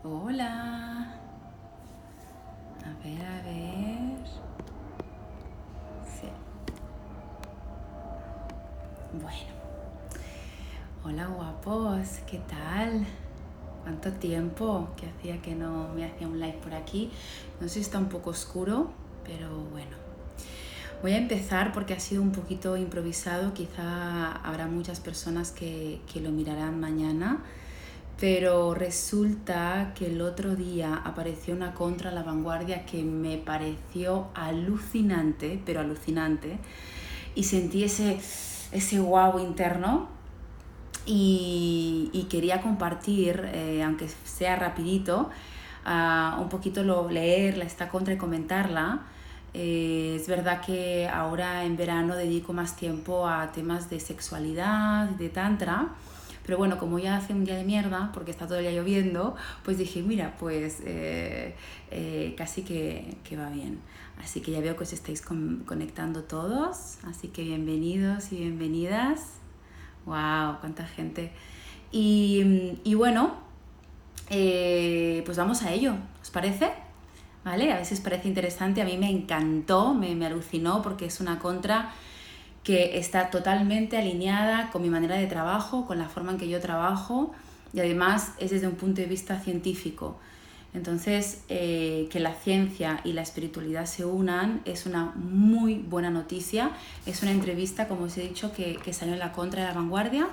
Hola. A ver. Sí. Bueno. Hola guapos, ¿qué tal? ¿Cuánto tiempo que hacía que no me hacía un live por aquí? No sé si está un poco oscuro, pero bueno. Voy a empezar porque ha sido un poquito improvisado. Quizá habrá muchas personas que lo mirarán mañana. Pero resulta que el otro día apareció una contra La Vanguardia que me pareció alucinante, pero alucinante, y sentí ese wow interno y quería compartir, aunque sea rapidito, un poquito leerla, esta contra y comentarla. Es verdad que ahora en verano dedico más tiempo a temas de sexualidad, de tantra, pero bueno, como ya hace un día de mierda, porque está todo el día lloviendo, pues dije, mira, pues casi que va bien. Así que ya veo que os estáis conectando todos, así que bienvenidos y bienvenidas. ¡Wow! ¡Cuánta gente! Y bueno, pues vamos a ello, ¿os parece? ¿Vale? A veces parece interesante, a mí me encantó, me alucinó porque es una contra que está totalmente alineada con mi manera de trabajo, con la forma en que yo trabajo y además es desde un punto de vista científico. Entonces, que la ciencia y la espiritualidad se unan es una muy buena noticia. Es una entrevista, como os he dicho, que salió en la contra de La Vanguardia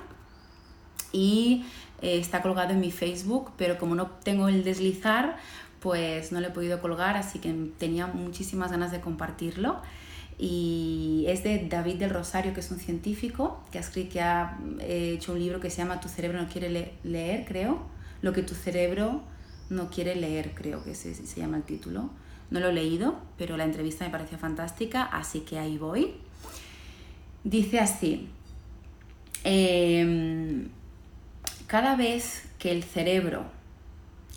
y está colgado en mi Facebook, pero como no tengo el deslizar, pues no lo he podido colgar, así que tenía muchísimas ganas de compartirlo. Y es de David del Rosario, que es un científico que ha hecho un libro que se llama Tu cerebro no quiere leer, creo. Lo que tu cerebro no quiere leer, creo que se llama el título. No lo he leído, pero la entrevista me pareció fantástica, así que ahí voy. Dice así: cada vez que el cerebro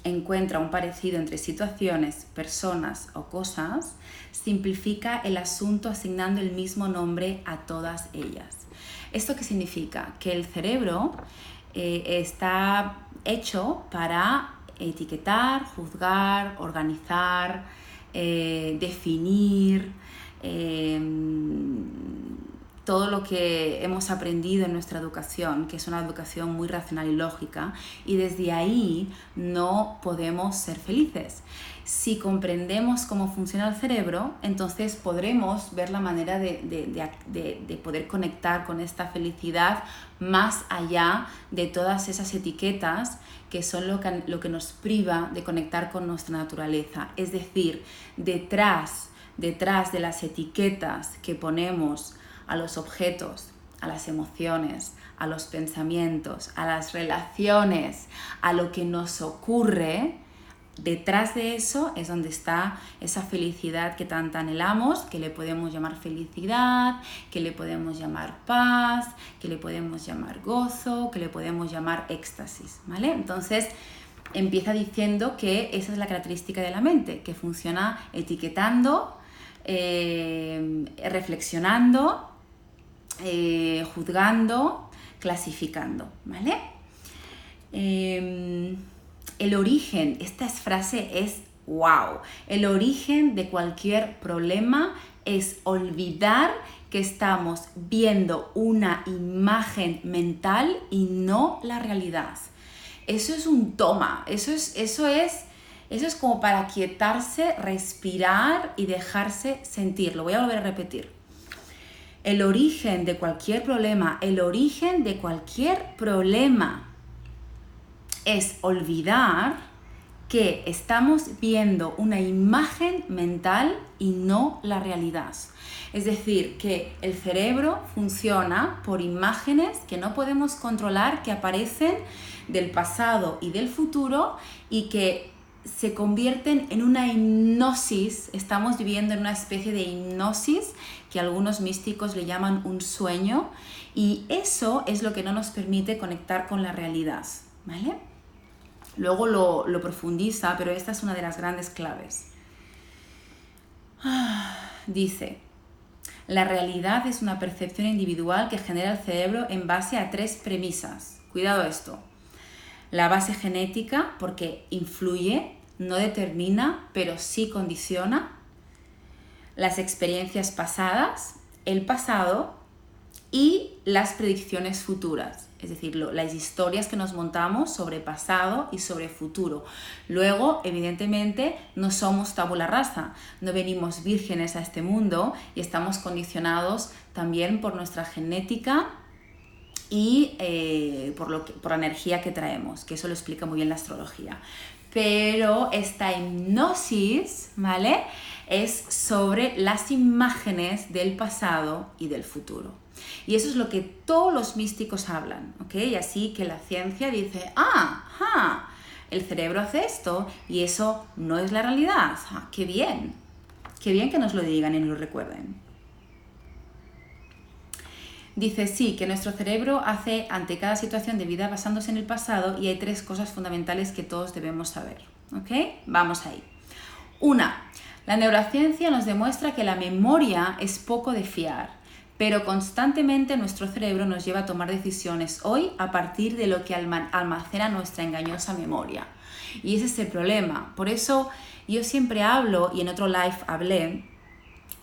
encuentra un parecido entre situaciones, personas o cosas, simplifica el asunto asignando el mismo nombre a todas ellas. ¿Esto qué significa? Que el cerebro está hecho para etiquetar, juzgar, organizar, definir, todo lo que hemos aprendido en nuestra educación, que es una educación muy racional y lógica, y desde ahí no podemos ser felices. Si comprendemos cómo funciona el cerebro, entonces podremos ver la manera de poder conectar con esta felicidad más allá de todas esas etiquetas que son lo que nos priva de conectar con nuestra naturaleza. Es decir, detrás de las etiquetas que ponemos a los objetos, a las emociones, a los pensamientos, a las relaciones, a lo que nos ocurre, detrás de eso es donde está esa felicidad que tanto anhelamos, que le podemos llamar felicidad, que le podemos llamar paz, que le podemos llamar gozo, que le podemos llamar éxtasis, ¿vale? Entonces, empieza diciendo que esa es la característica de la mente, que funciona etiquetando, reflexionando, juzgando, clasificando, ¿vale? El origen, esta frase es wow. El origen de cualquier problema es olvidar que estamos viendo una imagen mental y no la realidad. Eso es un toma, eso es como para quietarse, respirar y dejarse sentir. Lo voy a volver a repetir. El origen de cualquier problema, es olvidar que estamos viendo una imagen mental y no la realidad. Es decir, que el cerebro funciona por imágenes que no podemos controlar, que aparecen del pasado y del futuro y que se convierten en una hipnosis. Estamos viviendo en una especie de hipnosis que algunos místicos le llaman un sueño, y eso es lo que no nos permite conectar con la realidad, ¿vale? Luego lo profundiza, pero esta es una de las grandes claves. Dice: la realidad es una percepción individual que genera el cerebro en base a 3 premisas. Cuidado esto. La base genética, porque influye, no determina, pero sí condiciona. Las experiencias pasadas, el pasado y las predicciones futuras, es decir, las historias que nos montamos sobre pasado y sobre futuro. Luego, evidentemente, no somos tabula rasa, no venimos vírgenes a este mundo y estamos condicionados también por nuestra genética y por la energía que traemos, que eso lo explica muy bien la astrología. Pero esta hipnosis, ¿vale?, es sobre las imágenes del pasado y del futuro. Y eso es lo que todos los místicos hablan, ¿ok? Y así que la ciencia dice, el cerebro hace esto y eso no es la realidad. ¡Qué bien! Qué bien que nos lo digan y nos lo recuerden. Dice, sí, que nuestro cerebro hace ante cada situación de vida basándose en el pasado y hay 3 cosas fundamentales que todos debemos saber, ¿ok? Vamos ahí. 1. La neurociencia nos demuestra que la memoria es poco de fiar, pero constantemente nuestro cerebro nos lleva a tomar decisiones hoy a partir de lo que almacena nuestra engañosa memoria. Y ese es el problema. Por eso yo siempre hablo, y en otro live hablé,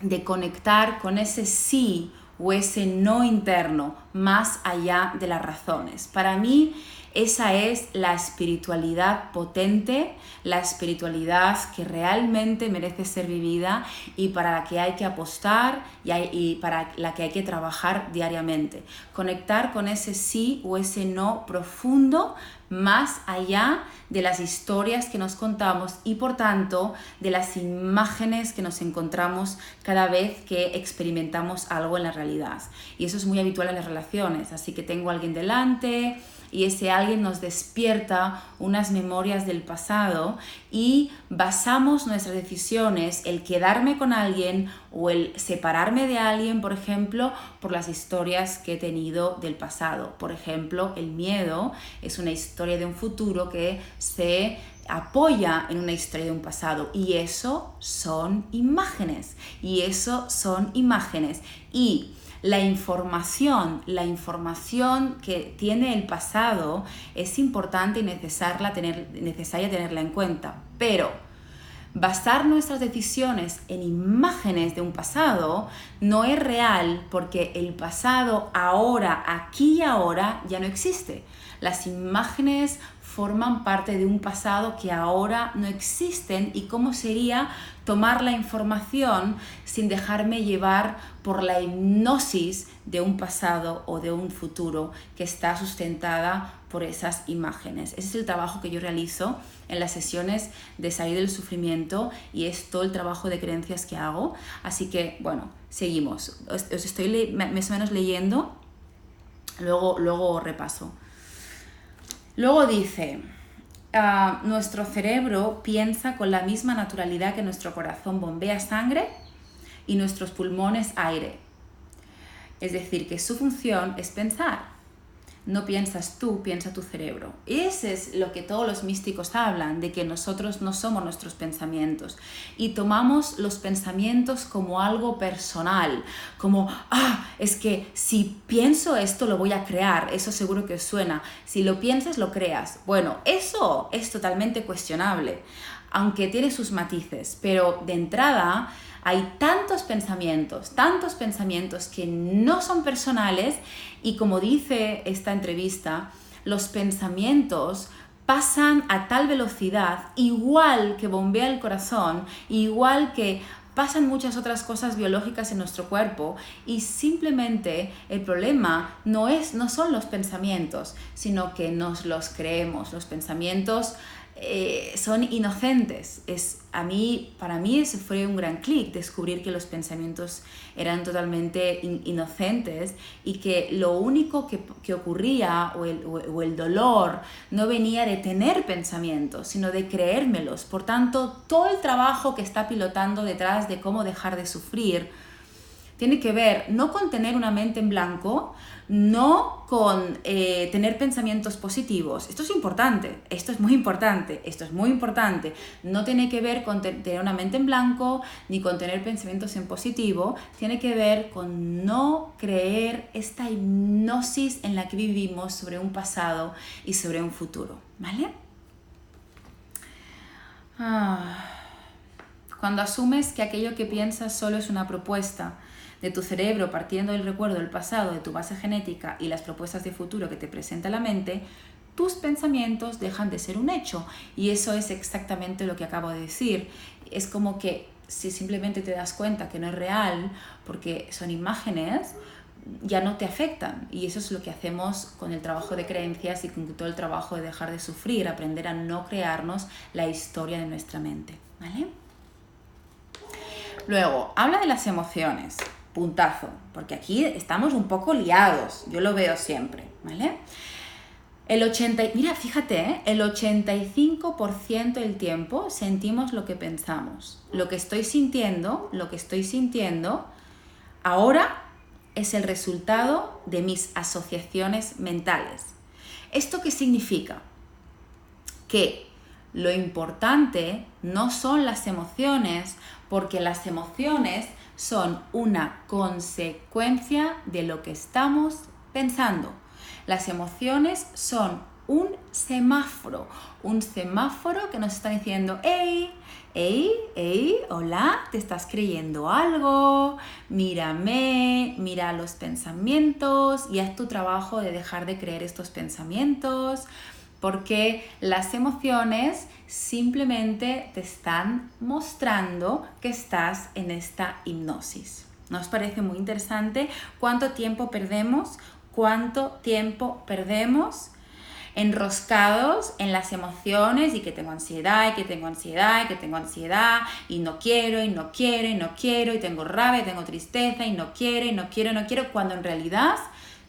de conectar con ese sí o ese no interno, más allá de las razones. Para mí, esa es la espiritualidad potente, la espiritualidad que realmente merece ser vivida y para la que hay que apostar y para la que hay que trabajar diariamente. Conectar con ese sí o ese no profundo, más allá de las historias que nos contamos y por tanto de las imágenes que nos encontramos cada vez que experimentamos algo en la realidad. Y eso es muy habitual en las relaciones, así que tengo a alguien delante y ese alguien nos despierta unas memorias del pasado y basamos nuestras decisiones, el quedarme con alguien o el separarme de alguien, por ejemplo, por las historias que he tenido del pasado. Por ejemplo, el miedo es una historia de un futuro que se apoya en una historia de un pasado y eso son imágenes, y la información que tiene el pasado es importante y necesaria tenerla en cuenta, pero basar nuestras decisiones en imágenes de un pasado no es real porque el pasado ahora, aquí y ahora, ya no existe. Las imágenes forman parte de un pasado que ahora no existen y cómo sería tomar la información sin dejarme llevar por la hipnosis de un pasado o de un futuro que está sustentada por esas imágenes. Ese es el trabajo que yo realizo en las sesiones de salir del sufrimiento y es todo el trabajo de creencias que hago. Así que, bueno, seguimos. Os estoy más o menos leyendo, luego repaso. Luego dice, nuestro cerebro piensa con la misma naturalidad que nuestro corazón bombea sangre y nuestros pulmones aire. Es decir, que su función es pensar. No piensas tú, piensa tu cerebro. Ese es lo que todos los místicos hablan, de que nosotros no somos nuestros pensamientos. Y tomamos los pensamientos como algo personal, como, es que si pienso esto lo voy a crear, eso seguro que os suena. Si lo piensas, lo creas. Bueno, eso es totalmente cuestionable, aunque tiene sus matices, pero de entrada hay tantos pensamientos que no son personales y como dice esta entrevista, los pensamientos pasan a tal velocidad, igual que bombea el corazón, igual que pasan muchas otras cosas biológicas en nuestro cuerpo y simplemente el problema no son los pensamientos, sino que nos los creemos. Los pensamientos son inocentes. Para mí ese fue un gran clic, descubrir que los pensamientos eran totalmente inocentes y que lo único que ocurría o el dolor no venía de tener pensamientos, sino de creérmelos. Por tanto, todo el trabajo que está pilotando detrás de cómo dejar de sufrir tiene que ver no con tener una mente en blanco, no con tener pensamientos positivos. Esto es importante, esto es muy importante, esto es muy importante. No tiene que ver con tener una mente en blanco ni con tener pensamientos en positivo. Tiene que ver con no creer esta hipnosis en la que vivimos sobre un pasado y sobre un futuro, ¿vale? Cuando asumes que aquello que piensas solo es una propuesta de tu cerebro partiendo del recuerdo del pasado, de tu base genética y las propuestas de futuro que te presenta la mente, tus pensamientos dejan de ser un hecho. Y eso es exactamente lo que acabo de decir. Es como que si simplemente te das cuenta que no es real, porque son imágenes, ya no te afectan. Y eso es lo que hacemos con el trabajo de creencias y con todo el trabajo de dejar de sufrir, aprender a no crearnos la historia de nuestra mente, ¿vale? Luego, habla de las emociones. Puntazo, porque aquí estamos un poco liados, yo lo veo siempre, ¿vale? Mira, fíjate, el 85% del tiempo sentimos lo que pensamos. Lo que estoy sintiendo ahora es el resultado de mis asociaciones mentales. ¿Esto qué significa? Que lo importante no son las emociones, porque las emociones son una consecuencia de lo que estamos pensando. Las emociones son un semáforo que nos está diciendo, hey, hola, ¿te estás creyendo algo? Mírame, mira los pensamientos y haz tu trabajo de dejar de creer estos pensamientos, porque las emociones simplemente te están mostrando que estás en esta hipnosis. ¿Nos parece muy interesante cuánto tiempo perdemos enroscados en las emociones y que tengo ansiedad y no quiero y tengo rabia y tengo tristeza y no quiero, cuando en realidad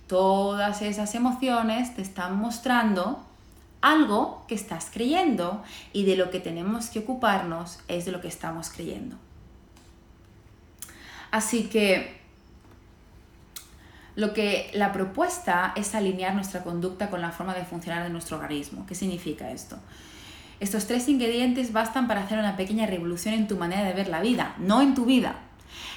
todas esas emociones te están mostrando algo que estás creyendo, y de lo que tenemos que ocuparnos es de lo que estamos creyendo. Así que la propuesta es alinear nuestra conducta con la forma de funcionar de nuestro organismo. ¿Qué significa esto? Estos 3 ingredientes bastan para hacer una pequeña revolución en tu manera de ver la vida, no en tu vida.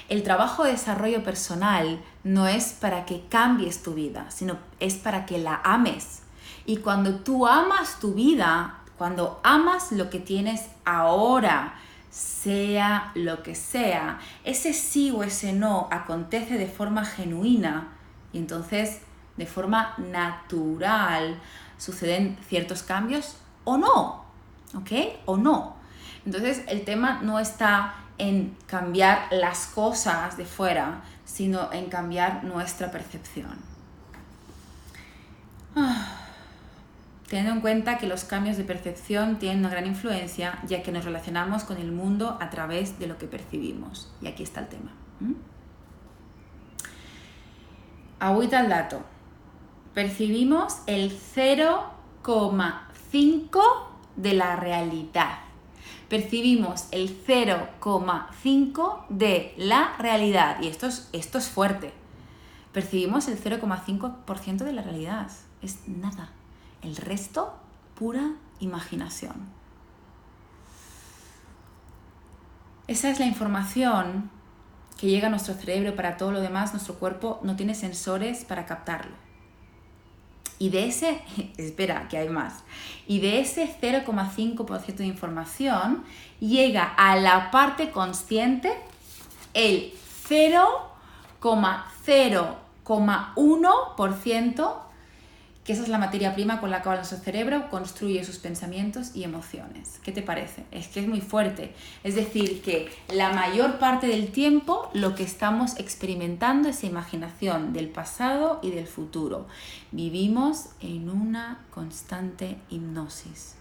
El trabajo de desarrollo personal no es para que cambies tu vida, sino es para que la ames. Y cuando tú amas tu vida, cuando amas lo que tienes ahora, sea lo que sea, ese sí o ese no acontece de forma genuina y entonces de forma natural suceden ciertos cambios o no, ¿ok? O no. Entonces el tema no está en cambiar las cosas de fuera, sino en cambiar nuestra percepción. Teniendo en cuenta que los cambios de percepción tienen una gran influencia, ya que nos relacionamos con el mundo a través de lo que percibimos. Y aquí está el tema. Agüita al dato. Percibimos el 0,5 de la realidad. Percibimos el 0,5 de la realidad. Y esto es fuerte. Percibimos el 0,5% de la realidad. Es nada. El resto, pura imaginación. Esa es la información que llega a nuestro cerebro. Para todo lo demás, nuestro cuerpo no tiene sensores para captarlo. Y de ese, espera, que hay más. Y de ese 0,5% de información llega a la parte consciente el 0,01%, que esa es la materia prima con la cual nuestro cerebro construye sus pensamientos y emociones. ¿Qué te parece? Es que es muy fuerte. Es decir, que la mayor parte del tiempo lo que estamos experimentando es imaginación del pasado y del futuro. Vivimos en una constante hipnosis.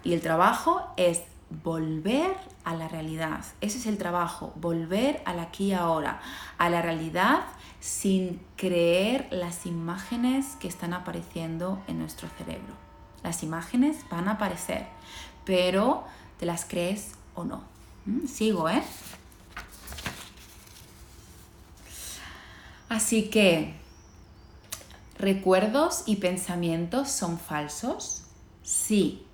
Y el trabajo es volver a la realidad. Ese es el trabajo, volver al aquí y ahora, a la realidad, sin creer las imágenes que están apareciendo en nuestro cerebro. Las imágenes van a aparecer, pero ¿te las crees o no? Sigo, ¿eh? Así que, ¿recuerdos y pensamientos son falsos? Sí,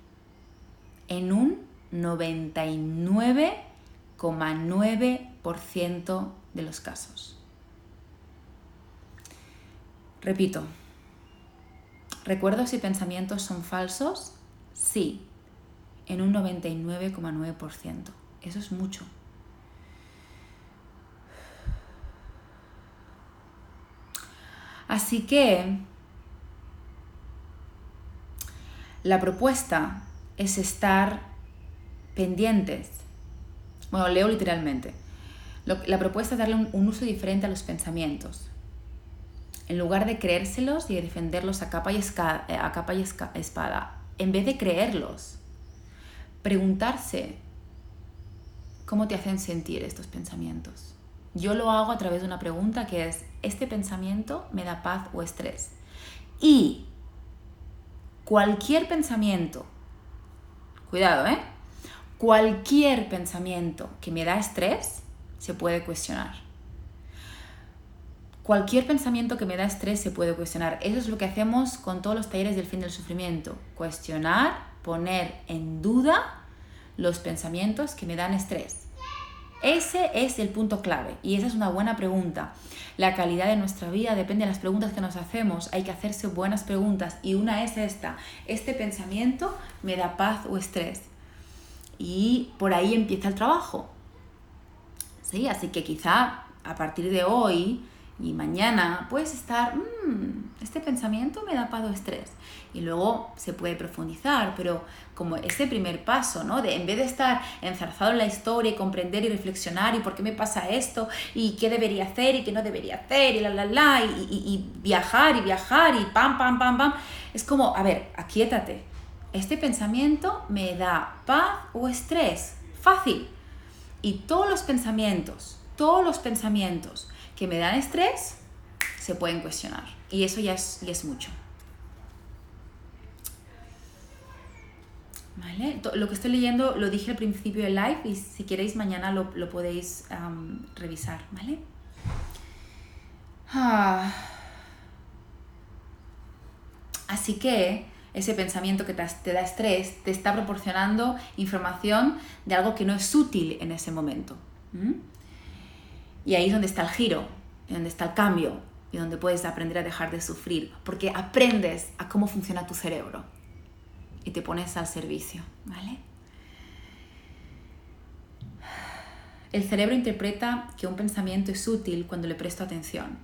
en un 99,9% de los casos. Repito, ¿recuerdos y pensamientos son falsos? Sí, en un 99,9%. Eso es mucho. Así que la propuesta es estar pendientes. Bueno, leo literalmente. La propuesta es darle un uso diferente a los pensamientos. En lugar de creérselos y de defenderlos a capa y espada, en vez de creerlos, preguntarse cómo te hacen sentir estos pensamientos. Yo lo hago a través de una pregunta que es, ¿este pensamiento me da paz o estrés? Y cualquier pensamiento, cuidado, cualquier pensamiento que me da estrés se puede cuestionar. Cualquier pensamiento que me da estrés se puede cuestionar. Eso es lo que hacemos con todos los talleres del fin del sufrimiento. Cuestionar, poner en duda los pensamientos que me dan estrés. Ese es el punto clave y esa es una buena pregunta. La calidad de nuestra vida depende de las preguntas que nos hacemos. Hay que hacerse buenas preguntas y una es esta. ¿Este pensamiento me da paz o estrés? Y por ahí empieza el trabajo. ¿Sí? Así que quizá a partir de hoy y mañana puedes estar, este pensamiento me da paz o estrés. Y luego se puede profundizar, pero como ese primer paso, ¿no? De en vez de estar enzarzado en la historia y comprender y reflexionar y por qué me pasa esto y qué debería hacer y qué no debería hacer y viajar y pam, es como, a ver, aquíétate. ¿Este pensamiento me da paz o estrés? Fácil. Y todos los pensamientos que me dan estrés se pueden cuestionar. Y eso ya es mucho. ¿Vale? Lo que estoy leyendo lo dije al principio del live y si queréis mañana lo podéis revisar. ¿Vale? Así que ese pensamiento que te da estrés te está proporcionando información de algo que no es útil en ese momento. Y ahí es donde está el giro, donde está el cambio y donde puedes aprender a dejar de sufrir, porque aprendes a cómo funciona tu cerebro y te pones al servicio, ¿vale? El cerebro interpreta que un pensamiento es útil cuando le presto atención,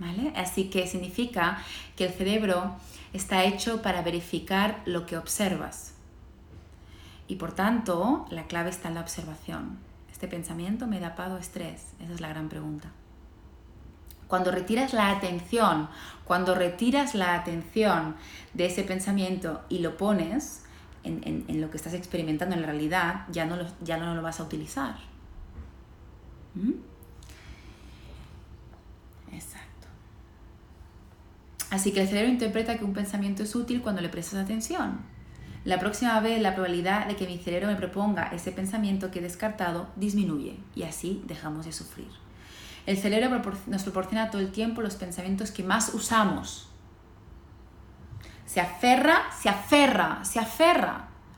¿vale? Así que significa que el cerebro está hecho para verificar lo que observas y por tanto la clave está en la observación. ¿Este pensamiento me da paz o estrés? Esa es la gran pregunta. Cuando retiras la atención de ese pensamiento y lo pones en lo que estás experimentando en la realidad, ya no lo vas a utilizar. Exacto. Así que el cerebro interpreta que un pensamiento es útil cuando le prestas atención. La próxima vez la probabilidad de que mi cerebro me proponga ese pensamiento que he descartado disminuye y así dejamos de sufrir. El cerebro nos proporciona todo el tiempo los pensamientos que más usamos. Se aferra.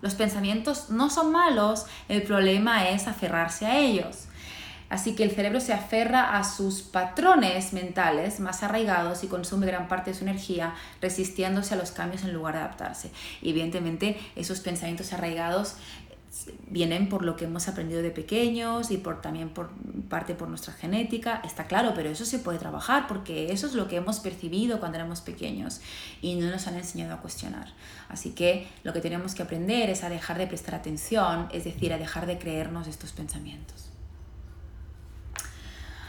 Los pensamientos no son malos, el problema es aferrarse a ellos. Así que el cerebro se aferra a sus patrones mentales más arraigados y consume gran parte de su energía resistiéndose a los cambios en lugar de adaptarse. Y evidentemente esos pensamientos arraigados vienen por lo que hemos aprendido de pequeños y también por parte por nuestra genética, está claro, pero eso se puede trabajar porque eso es lo que hemos percibido cuando éramos pequeños y no nos han enseñado a cuestionar. Así que lo que tenemos que aprender es a dejar de prestar atención, es decir, a dejar de creernos estos pensamientos.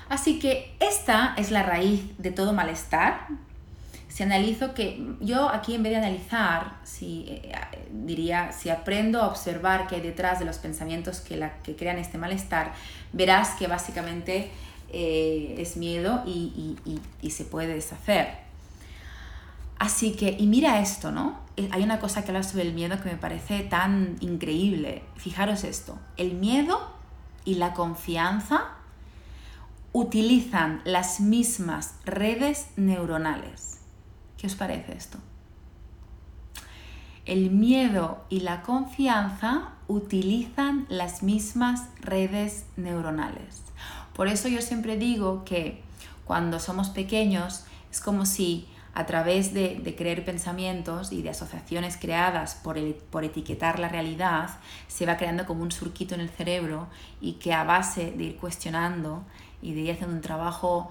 Así que esta es la raíz de todo malestar. Si analizo que yo aquí en vez de analizar, diría, si aprendo a observar qué hay detrás de los pensamientos que crean este malestar, verás que básicamente es miedo y se puede deshacer. Así que, y mira esto, ¿no? Hay una cosa que habla sobre el miedo que me parece tan increíble. Fijaros esto, el miedo y la confianza utilizan las mismas redes neuronales. ¿Qué os parece esto? El miedo y la confianza utilizan las mismas redes neuronales. Por eso yo siempre digo que cuando somos pequeños es como si a través de creer pensamientos y de asociaciones creadas por etiquetar la realidad, se va creando como un surquito en el cerebro y que a base de ir cuestionando y de ir haciendo un trabajo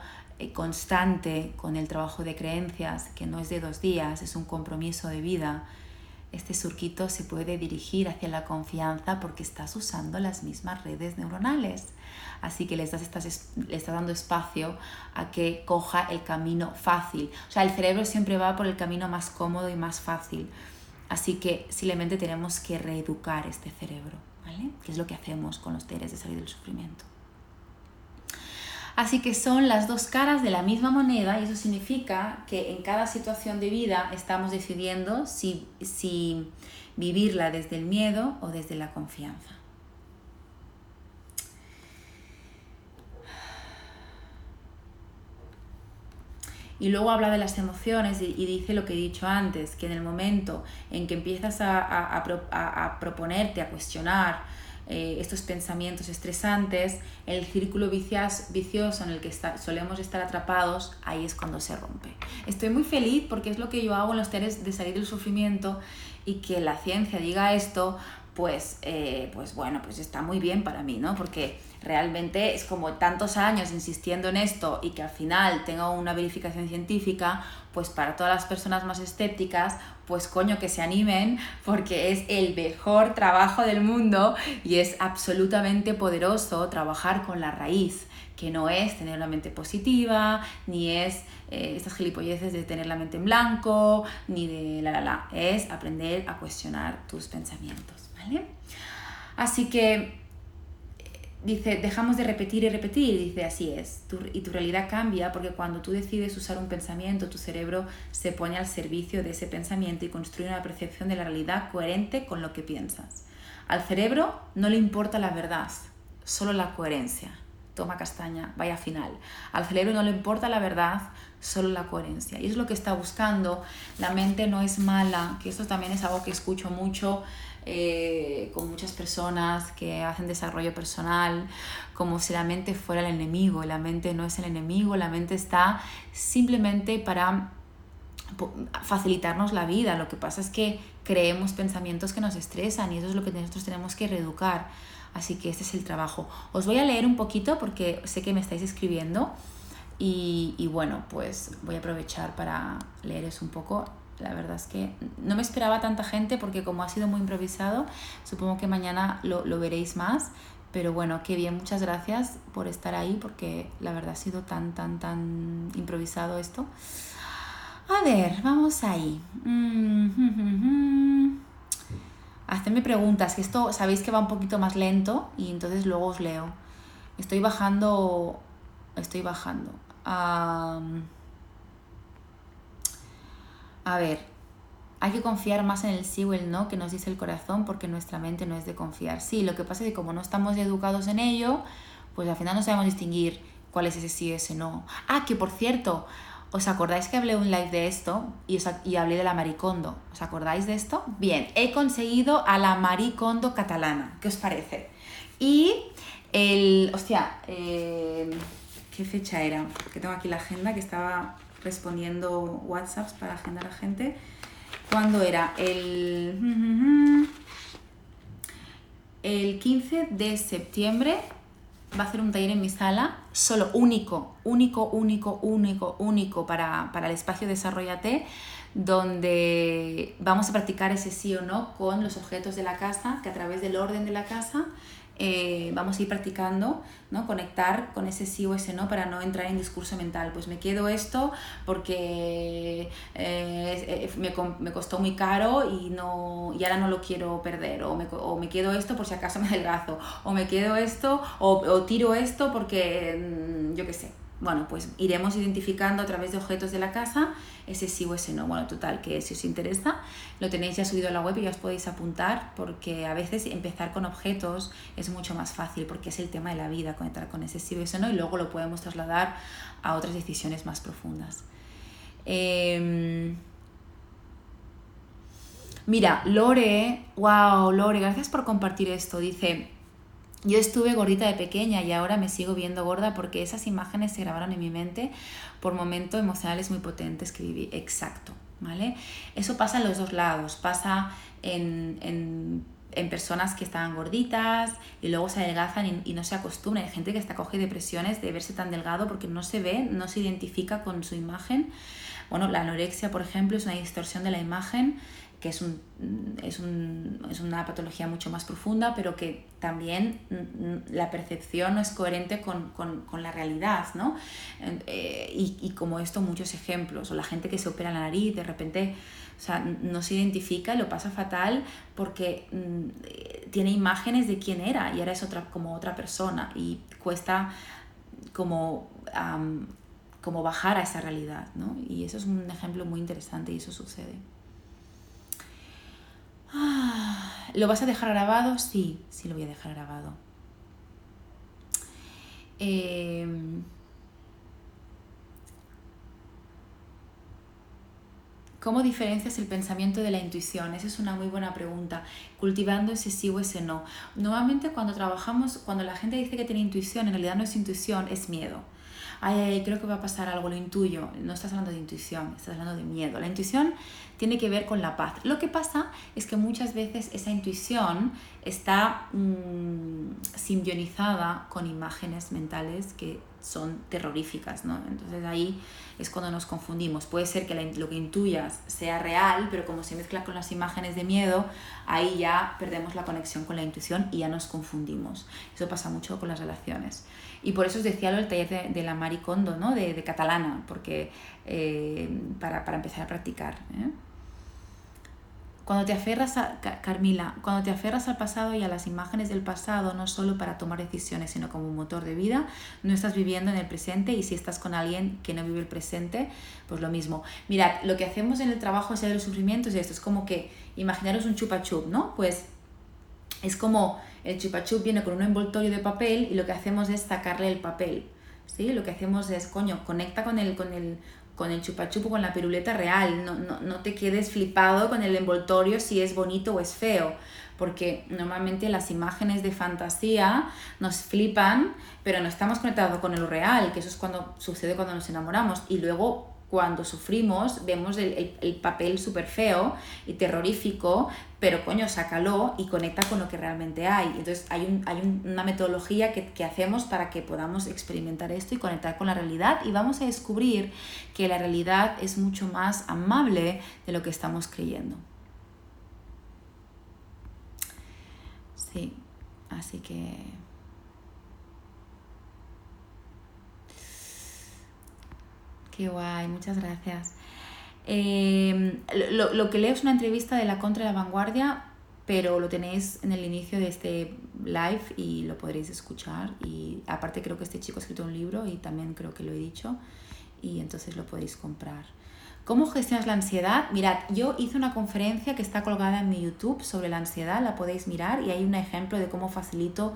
constante con el trabajo de creencias, que no es de 2 días, es un compromiso de vida, este surquito se puede dirigir hacia la confianza porque estás usando las mismas redes neuronales. Así que le estás dando espacio a que coja el camino fácil. O sea, el cerebro siempre va por el camino más cómodo y más fácil. Así que simplemente tenemos que reeducar este cerebro, ¿vale? Que es lo que hacemos con los talleres de salir del sufrimiento. Así que son las 2 caras de la misma moneda y eso significa que en cada situación de vida estamos decidiendo si vivirla desde el miedo o desde la confianza. Y luego habla de las emociones y dice lo que he dicho antes, que en el momento en que empiezas a proponerte, a cuestionar estos pensamientos estresantes, el círculo vicioso en el que solemos estar atrapados, ahí es cuando se rompe. Estoy muy feliz porque es lo que yo hago en los talleres de salir del sufrimiento y que la ciencia diga esto, pues bueno, pues está muy bien para mí, ¿no? Porque realmente es como tantos años insistiendo en esto y que al final tenga una verificación científica, pues para todas las personas más escépticas, pues coño, que se animen porque es el mejor trabajo del mundo y es absolutamente poderoso trabajar con la raíz, que no es tener una mente positiva, ni es estas gilipolleces de tener la mente en blanco, ni de es aprender a cuestionar tus pensamientos, ¿vale? Así que dice, dejamos de repetir y repetir, dice, así es, y tu realidad cambia porque cuando tú decides usar un pensamiento, tu cerebro se pone al servicio de ese pensamiento y construye una percepción de la realidad coherente con lo que piensas. Al cerebro no le importa la verdad, solo la coherencia. Toma castaña, vaya final. Al cerebro no le importa la verdad, solo la coherencia. Y es lo que está buscando. La mente no es mala, que esto también es algo que escucho mucho con muchas personas que hacen desarrollo personal, como si la mente fuera el enemigo. La mente no es el enemigo, la mente está simplemente para facilitarnos la vida. Lo que pasa es que creemos pensamientos que nos estresan y eso es lo que nosotros tenemos que reeducar. Así que este es el trabajo. Os voy a leer un poquito porque sé que me estáis escribiendo y bueno, pues voy a aprovechar para leeros un poco. La verdad es que no me esperaba tanta gente porque como ha sido muy improvisado, supongo que mañana lo veréis más. Pero bueno, qué bien, muchas gracias por estar ahí porque la verdad ha sido tan improvisado esto. A ver, vamos ahí. Hacedme preguntas, que esto sabéis que va un poquito más lento y entonces luego os leo. Estoy bajando. A ver, hay que confiar más en el sí o el no que nos dice el corazón porque nuestra mente no es de confiar. Sí, lo que pasa es que como no estamos educados en ello, pues al final no sabemos distinguir cuál es ese sí y ese no. Ah, que por cierto, ¿os acordáis que hablé un live de esto y hablé de la Marie Kondo? ¿Os acordáis de esto? Bien, he conseguido a la Marie Kondo catalana. ¿Qué os parece? Y ¿qué fecha era? Que tengo aquí la agenda que estaba respondiendo WhatsApps para agendar a gente. ¿Cuándo era? El 15 de septiembre va a hacer un taller en mi sala, solo único para el espacio Desarróllate, donde vamos a practicar ese sí o no con los objetos de la casa, que a través del orden de la casa vamos a ir practicando, ¿no? Conectar con ese sí o ese no para no entrar en discurso mental. Pues me quedo esto porque me costó muy caro y ahora no lo quiero perder, o me quedo esto por si acaso me adelgazo, o me quedo esto o tiro esto porque yo qué sé, bueno, pues iremos identificando a través de objetos de la casa ese sí o ese no. Bueno, total, que si os interesa, lo tenéis ya subido a la web y ya os podéis apuntar, porque a veces empezar con objetos es mucho más fácil, porque es el tema de la vida, conectar con ese sí o ese no, y luego lo podemos trasladar a otras decisiones más profundas. Mira, Lore, wow, Lore, gracias por compartir esto. Dice, yo estuve gordita de pequeña y ahora me sigo viendo gorda porque esas imágenes se grabaron en mi mente por momentos emocionales muy potentes que viví. Exacto, ¿vale? Eso pasa en los dos lados. Pasa en personas que estaban gorditas y luego se adelgazan y no se acostumbran. Hay gente que hasta coge depresiones de verse tan delgado porque no se ve, no se identifica con su imagen. Bueno, la anorexia, por ejemplo, es una distorsión de la imagen, que es una patología mucho más profunda, pero que también la percepción no es coherente con la realidad, ¿no? Y como esto, muchos ejemplos. O la gente que se opera la nariz, de repente, o sea, no se identifica y lo pasa fatal porque tiene imágenes de quién era y ahora es como otra persona y cuesta como bajar a esa realidad, ¿no? Y eso es un ejemplo muy interesante y eso sucede. ¿Lo vas a dejar grabado? Sí, sí lo voy a dejar grabado. ¿Cómo diferencias el pensamiento de la intuición? Esa es una muy buena pregunta. Cultivando ese sí o ese no. Nuevamente, cuando la gente dice que tiene intuición, en realidad no es intuición, es miedo. Ay, creo que va a pasar algo, lo intuyo. No estás hablando de intuición, estás hablando de miedo. La intuición tiene que ver con la paz. Lo que pasa es que muchas veces esa intuición está simbionizada con imágenes mentales que son terroríficas, ¿no? Entonces ahí es cuando nos confundimos. Puede ser que lo que intuyas sea real, pero como se mezcla con las imágenes de miedo, ahí ya perdemos la conexión con la intuición y ya nos confundimos. Eso pasa mucho con las relaciones. Y por eso os decía lo del taller de la Marie Kondo, ¿no? de catalana, porque para empezar a practicar. Cuando te aferras Carmila, cuando te aferras al pasado y a las imágenes del pasado, no solo para tomar decisiones, sino como un motor de vida, no estás viviendo en el presente, y si estás con alguien que no vive el presente, pues lo mismo. Mirad, lo que hacemos en el trabajo de los sufrimientos es esto, es como que imaginaros un chupa chup, ¿no? Pues es como el chupa chup viene con un envoltorio de papel y lo que hacemos es sacarle el papel, ¿sí? Lo que hacemos es, conecta con el chupa chup o con la piruleta real, no te quedes flipado con el envoltorio si es bonito o es feo, porque normalmente las imágenes de fantasía nos flipan, pero no estamos conectados con lo real, que eso es cuando sucede cuando nos enamoramos, y luego cuando sufrimos vemos el papel súper feo y terrorífico, pero sácalo y conecta con lo que realmente hay. Entonces hay una metodología que hacemos para que podamos experimentar esto y conectar con la realidad, y vamos a descubrir que la realidad es mucho más amable de lo que estamos creyendo. Sí, así que... Qué guay, muchas gracias. Lo que leo es una entrevista de La Contra de la Vanguardia, pero lo tenéis en el inicio de este live y lo podréis escuchar. Y aparte creo que este chico ha escrito un libro y también creo que lo he dicho, y entonces lo podéis comprar. ¿Cómo gestionas la ansiedad? Mirad, yo hice una conferencia que está colgada en mi YouTube sobre la ansiedad, la podéis mirar, y hay un ejemplo de cómo facilito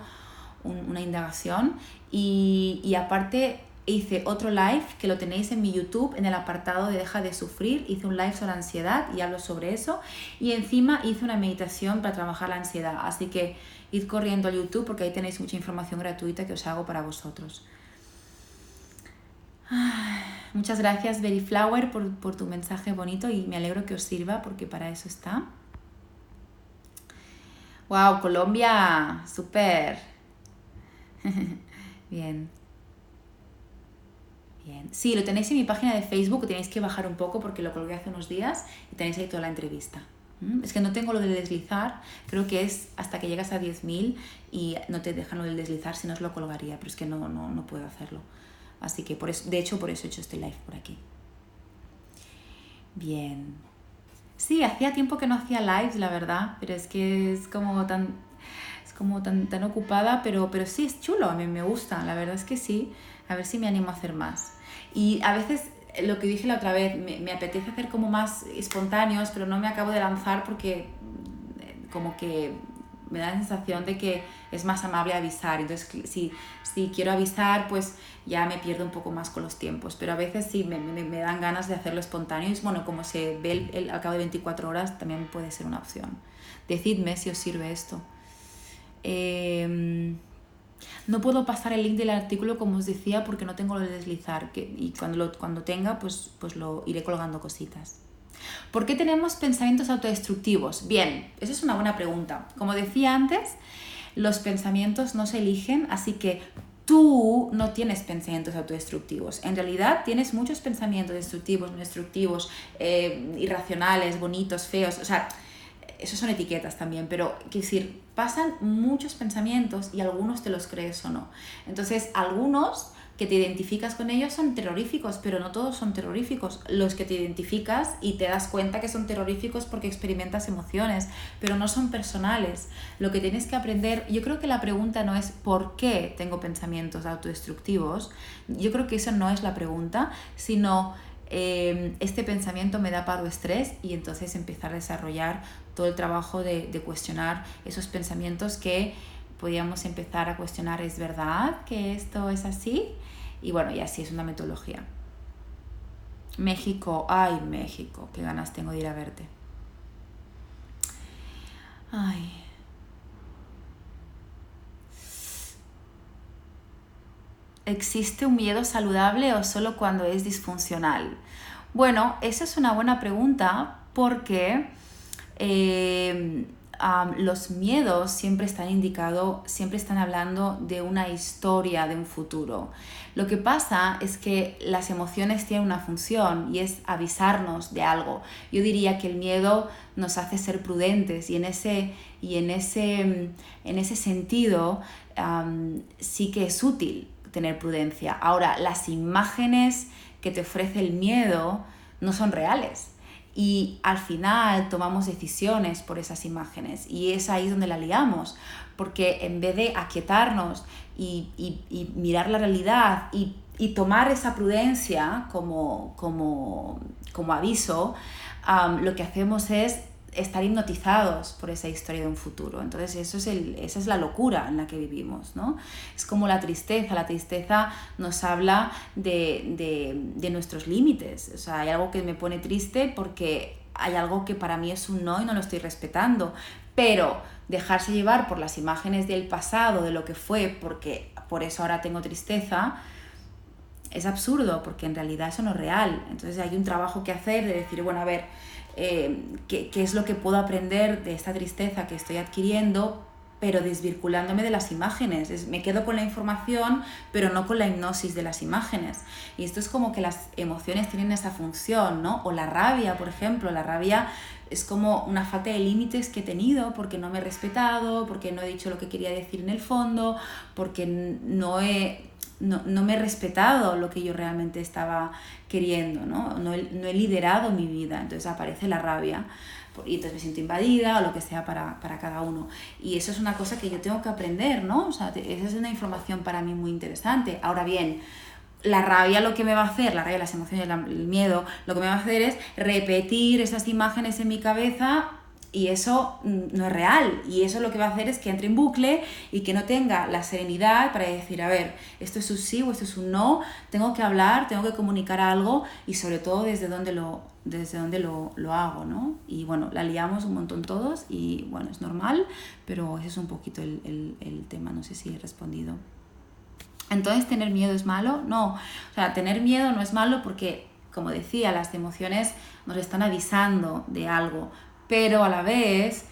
una indagación. Y aparte hice otro live que lo tenéis en mi YouTube en el apartado de Deja de Sufrir. Hice un live sobre ansiedad y hablo sobre eso, y encima hice una meditación para trabajar la ansiedad, así que id corriendo al YouTube porque ahí tenéis mucha información gratuita que os hago para vosotros. Muchas gracias, Berryflower, por tu mensaje bonito, y me alegro que os sirva porque para eso está. ¡Wow! Colombia, súper. Bien. Bien. Sí, lo tenéis en mi página de Facebook, tenéis que bajar un poco porque lo colgué hace unos días y tenéis ahí toda la entrevista. Es que no tengo lo de deslizar, creo que es hasta que llegas a 10.000 y no te dejan lo del deslizar, si no os lo colgaría, pero es que no puedo hacerlo. Así que por eso he hecho este live por aquí. Bien. Sí, hacía tiempo que no hacía lives, la verdad, pero es que es como como tan ocupada, pero sí es chulo, a mí me gusta, la verdad es que sí, a ver si me animo a hacer más. Y a veces, lo que dije la otra vez, me apetece hacer como más espontáneos, pero no me acabo de lanzar porque como que me da la sensación de que es más amable avisar. Entonces, si quiero avisar, pues ya me pierdo un poco más con los tiempos. Pero a veces sí me dan ganas de hacerlo espontáneo. Y bueno, como se ve al cabo de 24 horas, también puede ser una opción. Decidme si os sirve esto. No puedo pasar el link del artículo, como os decía, porque no tengo lo de deslizar. Y cuando tenga, pues lo iré colgando cositas. ¿Por qué tenemos pensamientos autodestructivos? Bien, esa es una buena pregunta. Como decía antes, los pensamientos no se eligen, así que tú no tienes pensamientos autodestructivos. En realidad tienes muchos pensamientos destructivos, no destructivos, irracionales, bonitos, feos. O sea, esos son etiquetas también, pero quiero decir, pasan muchos pensamientos y algunos te los crees o no. Entonces, algunos que te identificas con ellos son terroríficos, pero no todos son terroríficos. Los que te identificas y te das cuenta que son terroríficos porque experimentas emociones, pero no son personales. Lo que tienes que aprender, yo creo que la pregunta no es ¿por qué tengo pensamientos autodestructivos? Yo creo que esa no es la pregunta, sino este pensamiento me da paro estrés, y entonces empezar a desarrollar todo el trabajo de cuestionar esos pensamientos que podríamos empezar a cuestionar. ¿Es verdad que esto es así? Y bueno, y así es una metodología. México, ay México, qué ganas tengo de ir a verte. Ay. ¿Existe un miedo saludable o solo cuando es disfuncional? Bueno, esa es una buena pregunta porque los miedos siempre están hablando de una historia, de un futuro. Lo que pasa es que las emociones tienen una función, y es avisarnos de algo. Yo diría que el miedo nos hace ser prudentes, y en ese sentido sí que es útil tener prudencia. Ahora, las imágenes que te ofrece el miedo no son reales, y al final tomamos decisiones por esas imágenes, y es ahí donde la liamos, porque en vez de aquietarnos y mirar la realidad y tomar esa prudencia como aviso, lo que hacemos es estar hipnotizados por esa historia de un futuro. Entonces esa es la locura en la que vivimos, ¿no? Es como la tristeza nos habla de nuestros límites. O sea, hay algo que me pone triste porque hay algo que para mí es un no y no lo estoy respetando, pero dejarse llevar por las imágenes del pasado, de lo que fue, porque por eso ahora tengo tristeza, es absurdo, porque en realidad eso no es real. Entonces hay un trabajo que hacer de decir, bueno, a ver, ¿qué es lo que puedo aprender de esta tristeza que estoy adquiriendo, pero desvinculándome de las imágenes? Me quedo con la información, pero no con la hipnosis de las imágenes. Y esto es como que las emociones tienen esa función, ¿no? O la rabia, por ejemplo. La rabia es como una falta de límites que he tenido porque no me he respetado, porque no he dicho lo que quería decir en el fondo, porque no me he respetado lo que yo realmente estaba queriendo, no he liderado mi vida. Entonces aparece la rabia y entonces me siento invadida o lo que sea para cada uno. Y eso es una cosa que yo tengo que aprender, ¿no? O sea, esa es una información para mí muy interesante. Ahora bien, la rabia lo que me va a hacer, la rabia, las emociones, el miedo, lo que me va a hacer es repetir esas imágenes en mi cabeza, y eso no es real, y eso lo que va a hacer es que entre en bucle y que no tenga la serenidad para decir, a ver, esto es un sí o esto es un no, tengo que hablar, tengo que comunicar algo, y sobre todo desde dónde lo hago, ¿no? Y bueno, la liamos un montón todos, y bueno, es normal, pero ese es un poquito el tema. No sé si he respondido. Entonces, ¿tener miedo es malo? No, o sea, tener miedo no es malo porque, como decía, las emociones nos están avisando de algo, pero a la vez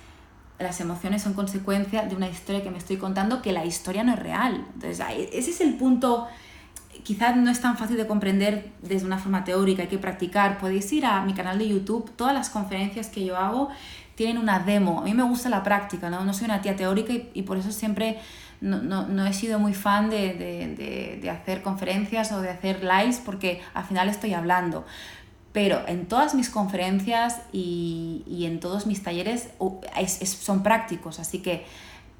las emociones son consecuencia de una historia que me estoy contando, que la historia no es real. Entonces, ese es el punto. Quizás no es tan fácil de comprender desde una forma teórica, hay que practicar. Podéis ir a mi canal de YouTube, todas las conferencias que yo hago tienen una demo. A mí me gusta la práctica, no soy una tía teórica, y por eso siempre no he sido muy fan de hacer conferencias o de hacer lives, porque al final estoy hablando. Pero en todas mis conferencias y en todos mis talleres son prácticos, así que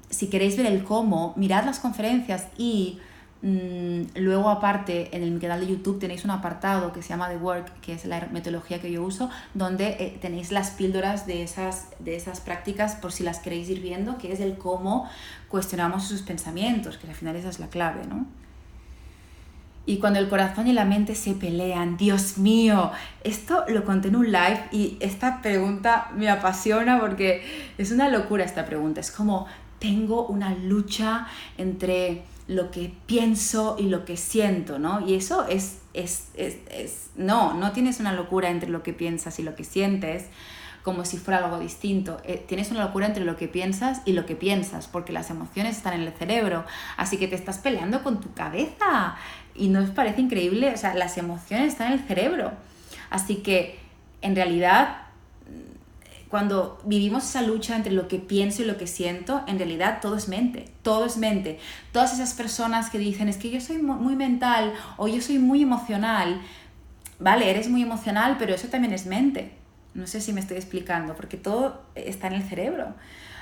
si queréis ver el cómo, mirad las conferencias y luego aparte en el canal de YouTube tenéis un apartado que se llama The Work, que es la metodología que yo uso, donde tenéis las píldoras de esas prácticas por si las queréis ir viendo, que es el cómo cuestionamos esos pensamientos, que al final esa es la clave, ¿no? Y cuando el corazón y la mente se pelean, Dios mío, esto lo conté en un live y esta pregunta me apasiona porque es una locura esta pregunta. Es como, tengo una lucha entre lo que pienso y lo que siento, ¿no? Y eso no tienes una locura entre lo que piensas y lo que sientes, como si fuera algo distinto. Tienes una locura entre lo que piensas y lo que piensas, porque las emociones están en el cerebro, así que te estás peleando con tu cabeza. ¿Y no os parece increíble? O sea, las emociones están en el cerebro. Así que, en realidad, cuando vivimos esa lucha entre lo que pienso y lo que siento, en realidad todo es mente, todo es mente. Todas esas personas que dicen, es que yo soy muy mental o yo soy muy emocional, vale, eres muy emocional, pero eso también es mente. No sé si me estoy explicando, porque todo está en el cerebro.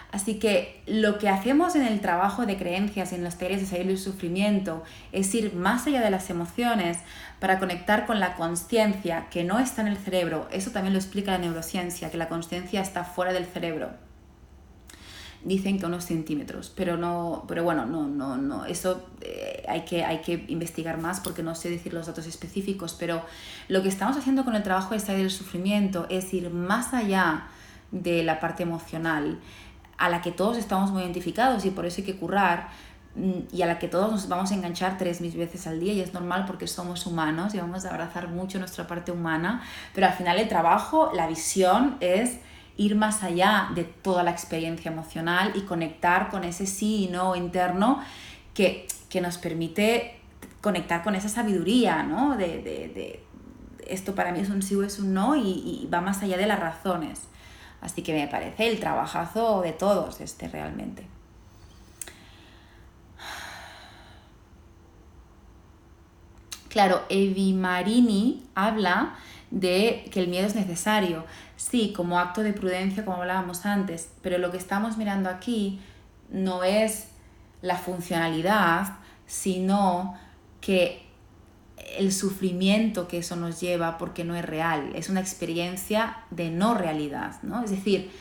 Así que lo que hacemos en el trabajo de creencias, en los talleres de salir del sufrimiento, es ir más allá de las emociones para conectar con la consciencia que no está en el cerebro. Eso también lo explica la neurociencia, que la consciencia está fuera del cerebro. Dicen que unos centímetros, pero bueno, no, eso hay que investigar más porque no sé decir los datos específicos, pero lo que estamos haciendo con el trabajo de salir del sufrimiento es ir más allá de la parte emocional, a la que todos estamos muy identificados y por eso hay que currar, y a la que todos nos vamos a enganchar 3000 veces al día, y es normal porque somos humanos y vamos a abrazar mucho nuestra parte humana, pero al final el trabajo, la visión es ir más allá de toda la experiencia emocional y conectar con ese sí y no interno que nos permite conectar con esa sabiduría, ¿no? De esto para mí es un sí o es un no, y va más allá de las razones. Así que me parece el trabajazo de todos realmente. Claro, Evi Marini habla de que el miedo es necesario, sí, como acto de prudencia, como hablábamos antes, pero lo que estamos mirando aquí no es la funcionalidad, sino que el sufrimiento que eso nos lleva porque no es real, es una experiencia de no realidad, ¿no? Es decir,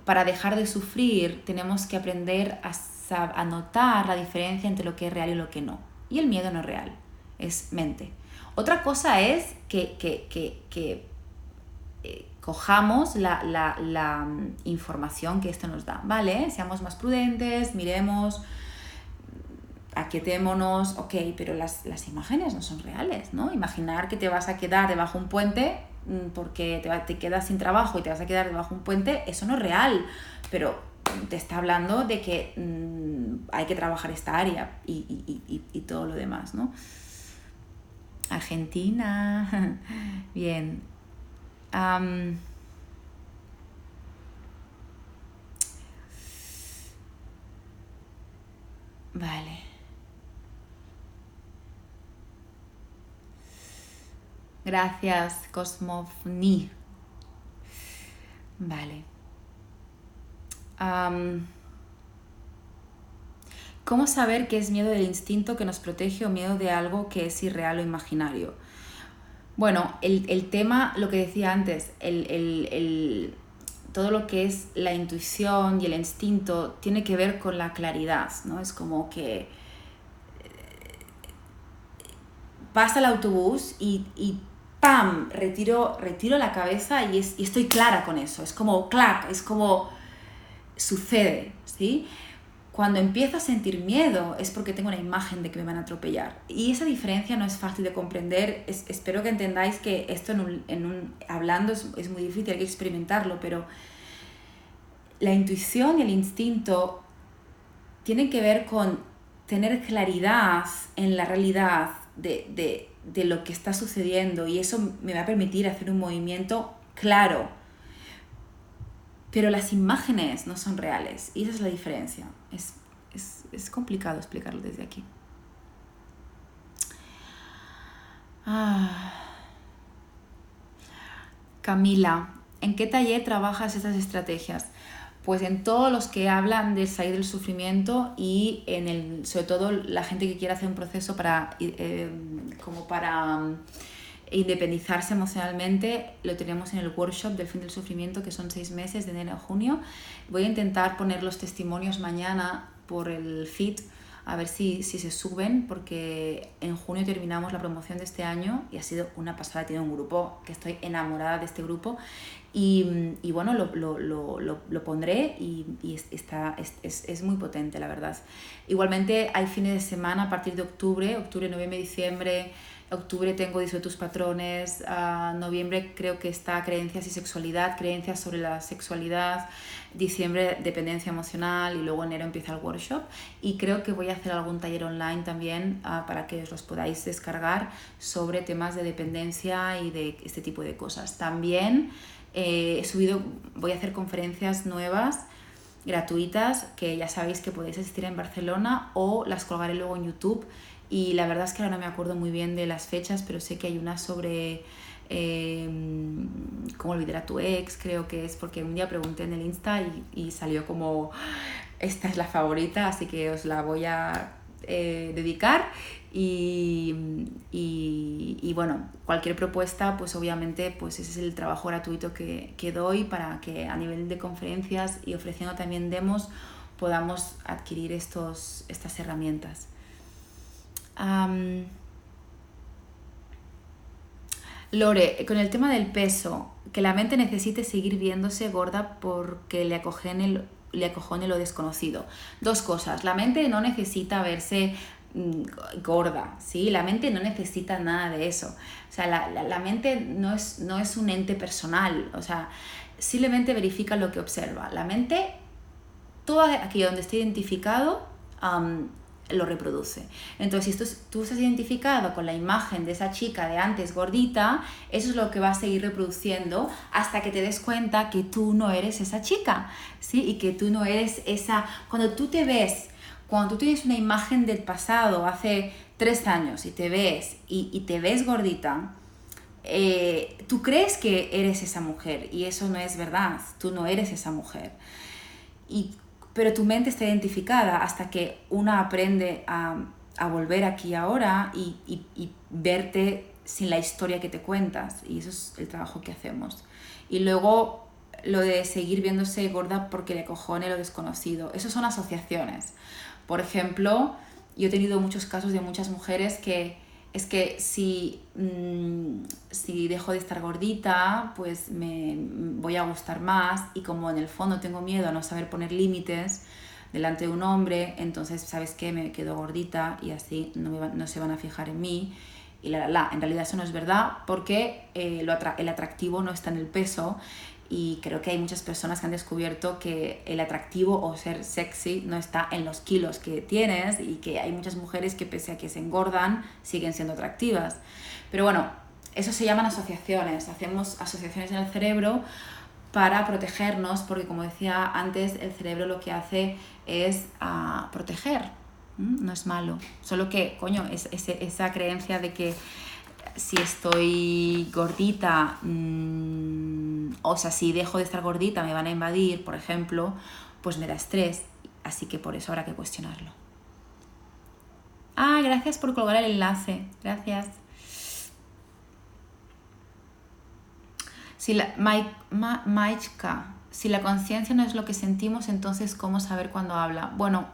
para dejar de sufrir tenemos que aprender a notar la diferencia entre lo que es real y lo que no. Y el miedo no es real, es mente. Otra cosa es que cojamos la información que esto nos da, ¿vale? Seamos más prudentes, miremos, aquietémonos, ok, pero las imágenes no son reales, ¿no? Imaginar que te vas a quedar debajo de un puente porque te quedas sin trabajo y te vas a quedar debajo de un puente, eso no es real, pero te está hablando de que hay que trabajar esta área y todo lo demás, ¿no? Argentina, bien. Vale. Gracias, Cosmovni. Vale. ¿Cómo saber qué es miedo del instinto que nos protege o miedo de algo que es irreal o imaginario? Bueno, el tema, lo que decía antes, todo lo que es la intuición y el instinto tiene que ver con la claridad, ¿no? Es como que pasa el autobús y ¡pam! Retiro la cabeza y estoy clara con eso. Es como clac, es como sucede, ¿sí? Cuando empiezo a sentir miedo es porque tengo una imagen de que me van a atropellar. Y esa diferencia no es fácil de comprender. Espero que entendáis que esto hablando es muy difícil, hay que experimentarlo, pero la intuición y el instinto tienen que ver con tener claridad en la realidad de lo que está sucediendo, y eso me va a permitir hacer un movimiento claro. Pero las imágenes no son reales, y esa es la diferencia. Es complicado explicarlo desde aquí. Camila, ¿en qué taller trabajas estas estrategias? Pues en todos los que hablan de salir del sufrimiento y sobre todo la gente que quiere hacer un proceso como para independizarse emocionalmente, lo tenemos en el workshop del fin del sufrimiento, que son 6 meses, de enero a junio. Voy a intentar poner los testimonios mañana por el feed, a ver si se suben, porque en junio terminamos la promoción de este año y ha sido una pasada. Tiene un grupo que estoy enamorada de este grupo y bueno, lo pondré y es muy potente, la verdad. Igualmente hay fines de semana a partir de octubre, noviembre, diciembre. Octubre tengo Disuelve tus patrones, noviembre creo que está creencias y sexualidad, creencias sobre la sexualidad, diciembre dependencia emocional y luego enero empieza el workshop y creo que voy a hacer algún taller online también para que os los podáis descargar sobre temas de dependencia y de este tipo de cosas. También voy a hacer conferencias nuevas gratuitas que ya sabéis que podéis asistir en Barcelona o las colgaré luego en YouTube. Y la verdad es que ahora no me acuerdo muy bien de las fechas, pero sé que hay una sobre cómo olvidar a tu ex, creo que es, porque un día pregunté en el Insta y salió como esta es la favorita, así que os la voy a dedicar y bueno, cualquier propuesta, pues obviamente pues ese es el trabajo gratuito que doy para que a nivel de conferencias y ofreciendo también demos podamos adquirir estas herramientas. Lore, con el tema del peso, que la mente necesite seguir viéndose gorda porque le acojone lo desconocido. 2 cosas, la mente no necesita verse gorda, ¿sí? La mente no necesita nada de eso. O sea, la mente no es un ente personal, o sea, simplemente verifica lo que observa. La mente, todo aquello donde esté identificado, lo reproduce. Entonces, si tú estás identificado con la imagen de esa chica de antes gordita, eso es lo que va a seguir reproduciendo hasta que te des cuenta que tú no eres esa chica, ¿sí? Y que tú no eres esa... Cuando tú tienes una imagen del pasado hace 3 años y te ves gordita, tú crees que eres esa mujer y eso no es verdad, tú no eres esa mujer. Pero tu mente está identificada hasta que una aprende a volver aquí y ahora y verte sin la historia que te cuentas. Y eso es el trabajo que hacemos. Y luego lo de seguir viéndose gorda porque le acojone lo desconocido. Eso son asociaciones. Por ejemplo, yo he tenido muchos casos de muchas mujeres que es que si dejo de estar gordita, pues me voy a gustar más y como en el fondo tengo miedo a no saber poner límites delante de un hombre, entonces, ¿sabes qué? Me quedo gordita y así no se van a fijar en mí. Y en realidad eso no es verdad porque el atractivo no está en el peso. Y creo que hay muchas personas que han descubierto que el atractivo o ser sexy no está en los kilos que tienes y que hay muchas mujeres que pese a que se engordan siguen siendo atractivas. Pero bueno, eso se llaman asociaciones. Hacemos asociaciones en el cerebro para protegernos porque, como decía antes, el cerebro lo que hace es proteger. No es malo. Solo que, esa creencia de que si estoy gordita, o sea, si dejo de estar gordita me van a invadir, por ejemplo, pues me da estrés, así que por eso habrá que cuestionarlo. Gracias por colgar el enlace, gracias. Maika, si la conciencia no es lo que sentimos, entonces ¿cómo saber cuándo habla? Bueno,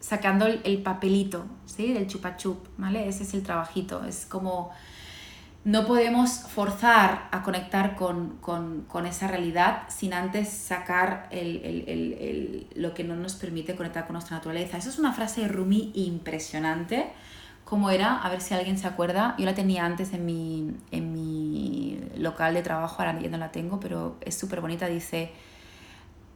sacando el papelito, ¿sí? Del chupa chup, ¿vale? Ese es el trabajito, es como... No podemos forzar a conectar con esa realidad sin antes sacar lo que no nos permite conectar con nuestra naturaleza. Esa es una frase de Rumi impresionante. ¿Cómo era? A ver si alguien se acuerda. Yo la tenía antes en mi local de trabajo, ahora ya no la tengo, pero es súper bonita. Dice,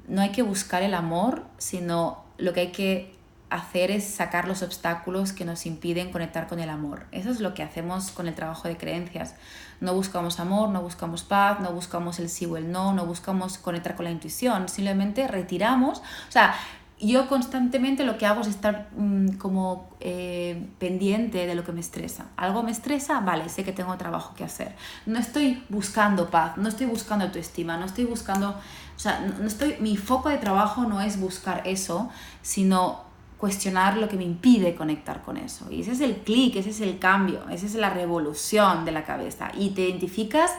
no hay que buscar el amor, sino lo que hay que hacer es sacar los obstáculos que nos impiden conectar con el amor. Eso es lo que hacemos con el trabajo de creencias. No buscamos amor, no buscamos paz, no buscamos el sí o el no buscamos conectar con la intuición, simplemente retiramos. O sea, yo constantemente lo que hago es estar como pendiente de lo que me estresa. Algo me estresa, vale, sé que tengo trabajo que hacer. No estoy buscando paz, no estoy buscando autoestima, no estoy buscando... O sea, mi foco de trabajo no es buscar eso, sino cuestionar lo que me impide conectar con eso. Y ese es el clic, ese es el cambio, esa es la revolución de la cabeza. Y te identificas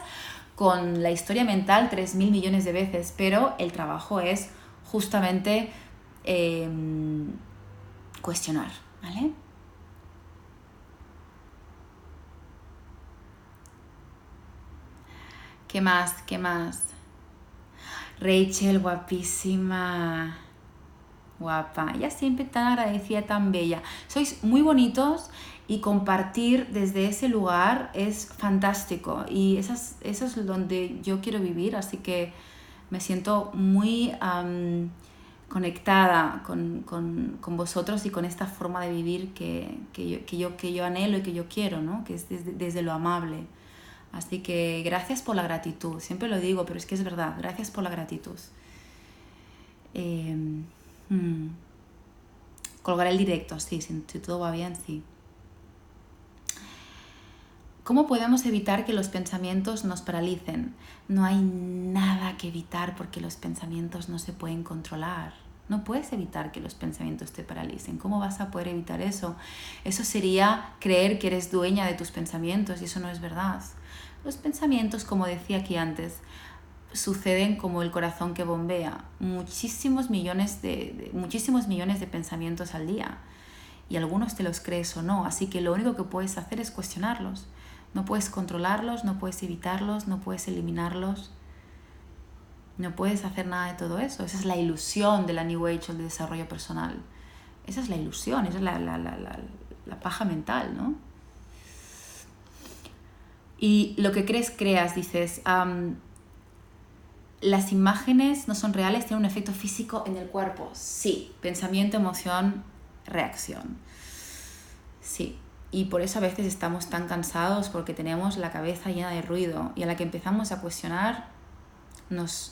con la historia mental 3.000 millones de veces, pero el trabajo es justamente cuestionar, ¿vale? ¿Qué más? ¿Qué más? Rachel, guapísima. Guapa. Ella siempre tan agradecida, tan bella. Sois muy bonitos y compartir desde ese lugar es fantástico. Y eso es donde yo quiero vivir, así que me siento muy conectada con vosotros y con esta forma de vivir que yo anhelo y que yo quiero, ¿no? Que es desde lo amable. Así que gracias por la gratitud. Siempre lo digo, pero es que es verdad. Gracias por la gratitud. Colgar el directo, sí, si todo va bien, sí. ¿Cómo podemos evitar que los pensamientos nos paralicen? No hay nada que evitar porque los pensamientos no se pueden controlar. No puedes evitar que los pensamientos te paralicen. ¿Cómo vas a poder evitar eso? Eso sería creer que eres dueña de tus pensamientos y eso no es verdad. Los pensamientos, como decía aquí antes, suceden como el corazón que bombea. Muchísimos millones de pensamientos al día. Y algunos te los crees o no. Así que lo único que puedes hacer es cuestionarlos. No puedes controlarlos, no puedes evitarlos, no puedes eliminarlos. No puedes hacer nada de todo eso. Esa es la ilusión de la New Age o del desarrollo personal. Esa es la ilusión, esa es la paja mental, ¿no? Y lo que crees, creas, dices... las imágenes no son reales, tienen un efecto físico en el cuerpo. Sí, pensamiento, emoción, reacción. Sí, y por eso a veces estamos tan cansados porque tenemos la cabeza llena de ruido y a la que empezamos a cuestionar,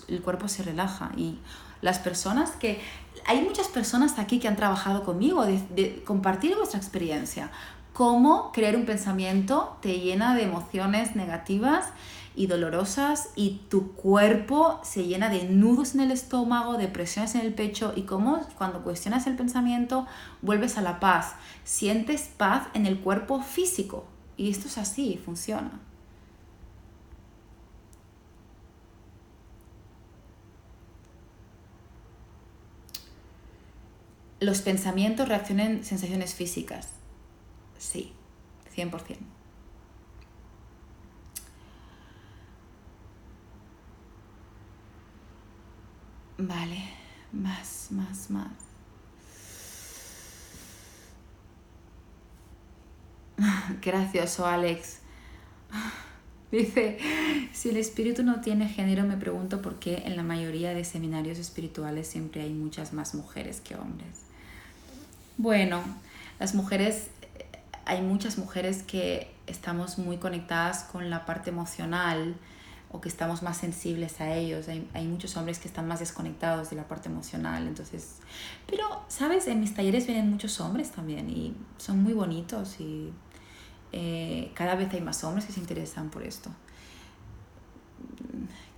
el cuerpo se relaja. Y las personas que... Hay muchas personas aquí que han trabajado conmigo de compartir vuestra experiencia. Cómo crear un pensamiento te llena de emociones negativas y dolorosas y tu cuerpo se llena de nudos en el estómago, de presiones en el pecho y cómo cuando cuestionas el pensamiento vuelves a la paz. Sientes paz en el cuerpo físico y esto es así, funciona. Los pensamientos reaccionan en sensaciones físicas. Sí, 100%. Vale, más. Qué gracioso, Alex. Dice, si el espíritu no tiene género, me pregunto por qué en la mayoría de seminarios espirituales siempre hay muchas más mujeres que hombres. Bueno, hay muchas mujeres que estamos muy conectadas con la parte emocional o que estamos más sensibles a ellos. Hay muchos hombres que están más desconectados de la parte emocional. Entonces, pero, ¿sabes? En mis talleres vienen muchos hombres también y son muy bonitos y cada vez hay más hombres que se interesan por esto.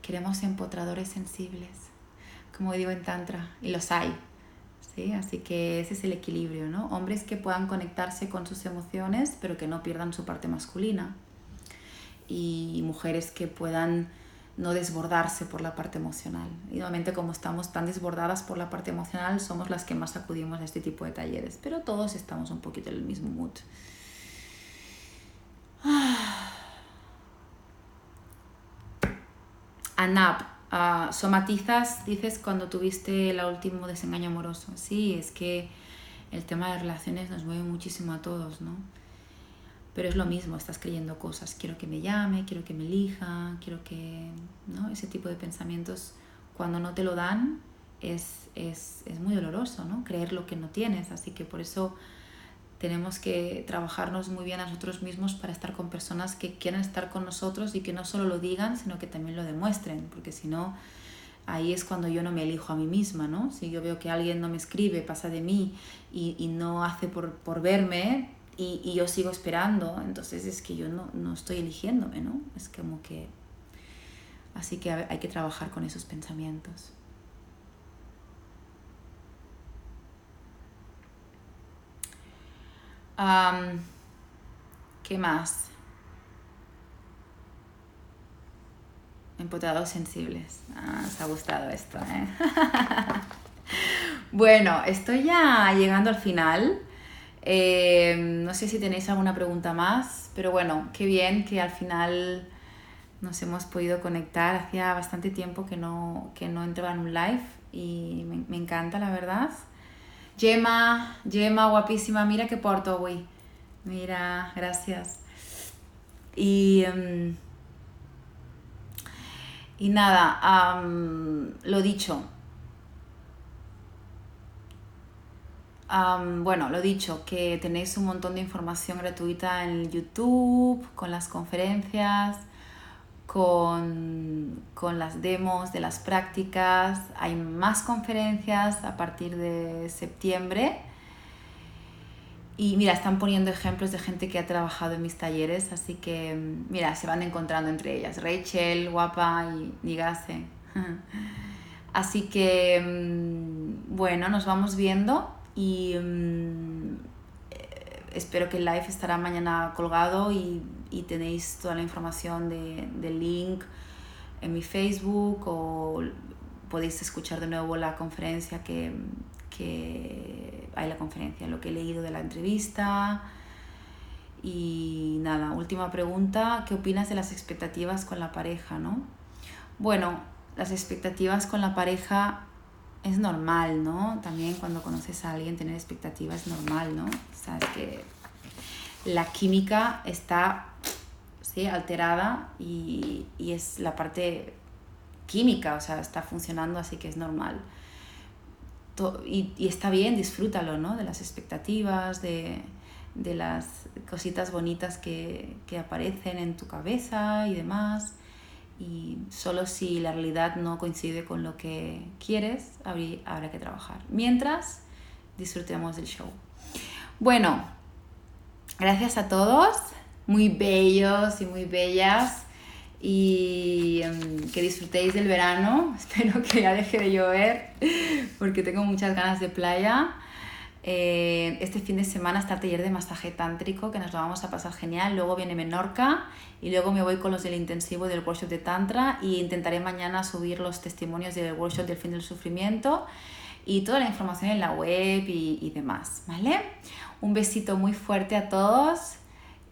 Queremos empotradores sensibles, como digo en Tantra, y los hay. ¿Sí? Así que ese es el equilibrio, ¿no? Hombres que puedan conectarse con sus emociones, pero que no pierdan su parte masculina. Y mujeres que puedan no desbordarse por la parte emocional. Y nuevamente, como estamos tan desbordadas por la parte emocional, somos las que más acudimos a este tipo de talleres. Pero todos estamos un poquito en el mismo mood. Anab, somatizas, dices, cuando tuviste el último desengaño amoroso. Sí, es que el tema de relaciones nos mueve muchísimo a todos, ¿no? Pero es lo mismo, estás creyendo cosas. Quiero que me llame, quiero que me elija, quiero que... ¿no? Ese tipo de pensamientos, cuando no te lo dan, es muy doloroso, ¿no? Creer lo que no tienes. Así que por eso tenemos que trabajarnos muy bien a nosotros mismos para estar con personas que quieran estar con nosotros y que no solo lo digan, sino que también lo demuestren. Porque si no, ahí es cuando yo no me elijo a mí misma, ¿no? Si yo veo que alguien no me escribe, pasa de mí y no hace por verme y yo sigo esperando, entonces es que yo no estoy eligiéndome, ¿no? Es como que... Así que hay que trabajar con esos pensamientos. ¿Qué más? Empoderados sensibles. Os ha gustado esto, ¿eh? Bueno, estoy ya llegando al final. No sé si tenéis alguna pregunta más, pero bueno, qué bien que al final nos hemos podido conectar. Hacía bastante tiempo que no entraba en un live y me encanta, la verdad. Gemma, guapísima, mira qué porto avui. Mira, gracias. Y nada, lo dicho. Bueno, lo dicho, que tenéis un montón de información gratuita en YouTube, con las conferencias, con las demos de las prácticas. Hay más conferencias a partir de septiembre. Y mira, están poniendo ejemplos de gente que ha trabajado en mis talleres, así que mira, se van encontrando entre ellas. Rachel, guapa y Nigase. Así que bueno, nos vamos viendo y espero que el live estará mañana colgado y tenéis toda la información del link en mi Facebook o podéis escuchar de nuevo la conferencia que hay la conferencia, lo que he leído de la entrevista. Y nada, última pregunta, ¿qué opinas de las expectativas con la pareja, no? Bueno, las expectativas con la pareja es normal, ¿no? También cuando conoces a alguien tener expectativas es normal, ¿no? Sabes que la química está, ¿sí?, alterada y es la parte química, o sea, está funcionando, así que es normal. Y está bien, disfrútalo, ¿no? De las expectativas, de las cositas bonitas que aparecen en tu cabeza y demás. Y solo si la realidad no coincide con lo que quieres, habrá que trabajar. Mientras, disfrutemos del show. Bueno, gracias a todos, muy bellos y muy bellas. Y que disfrutéis del verano. Espero que ya deje de llover porque tengo muchas ganas de playa. Este fin de semana está el taller de masaje tántrico, que nos lo vamos a pasar genial. Luego viene Menorca y luego me voy con los del intensivo del workshop de Tantra y intentaré mañana subir los testimonios del workshop del fin del sufrimiento y toda la información en la web y demás, ¿vale? Un besito muy fuerte a todos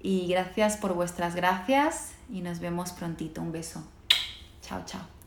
y gracias por vuestras gracias y nos vemos prontito. Un beso. Chao, chao.